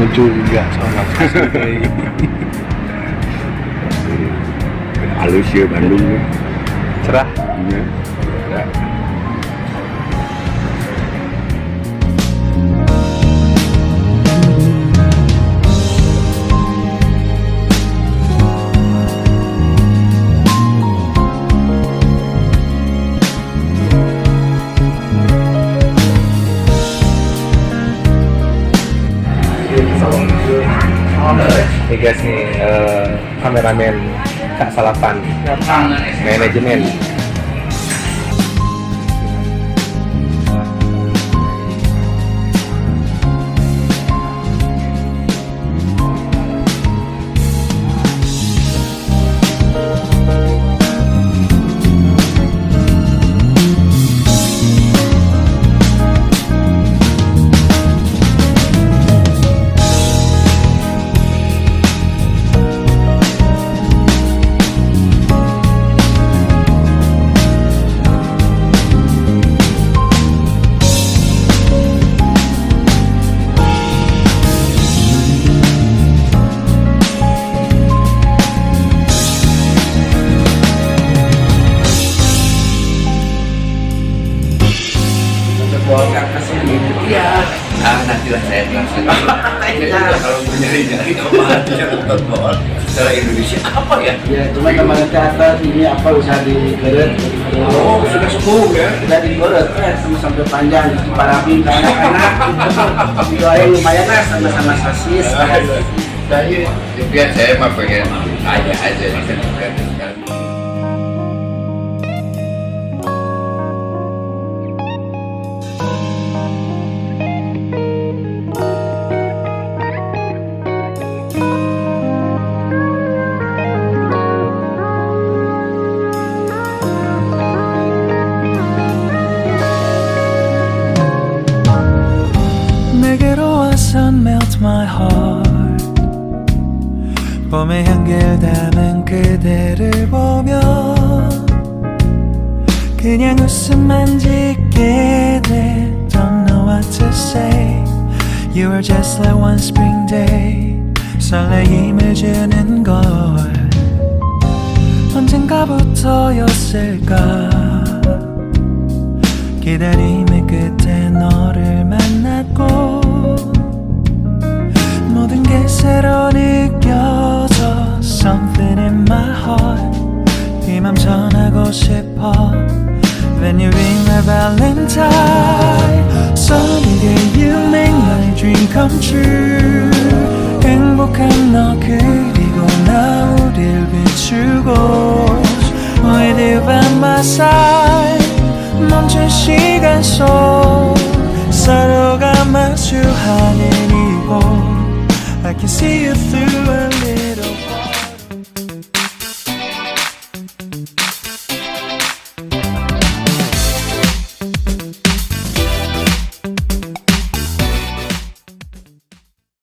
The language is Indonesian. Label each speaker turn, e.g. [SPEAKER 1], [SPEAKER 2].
[SPEAKER 1] muncul juga soal kayak
[SPEAKER 2] halus ya Bandung ya.
[SPEAKER 1] cerah.
[SPEAKER 2] Iya. Ya.
[SPEAKER 1] Nih guys nih kameramen Kak Salapan manajemen.
[SPEAKER 3] Iya. Nantilah saya translate. Kalau nyari-nyari kemana nonton bola secara Indonesia apa ya?
[SPEAKER 4] Ya, cuma kemarin ke atas ini apa usaha digeret.
[SPEAKER 3] Oh, sudah sembuh ya?
[SPEAKER 4] Sudah digeret, sampai panjang di Parabi ke anak-anak. Didoain lumayan lah sama-sama sosis.
[SPEAKER 3] Saya, biar saya mah pengen tanya aja nih kan.
[SPEAKER 5] 내게로 와서 melt my heart 봄의 향기를 담은 그대를 보며 그냥 웃음만 짓게 돼 Don't know what to say You are just like one spring day 설레임을 주는 걸 언젠가부터였을까 기다림의 끝에 너를 만났고 모든 게 새로 느껴져 Something in my heart 이 맘 전하고 싶어 When you ring my valentine Sunny day you make my dream come true 행복한 너 그리고 나 우릴 비추고 With you by my side 멈춘 시간 속 서로가 마주하는 이곳 I can see you through a little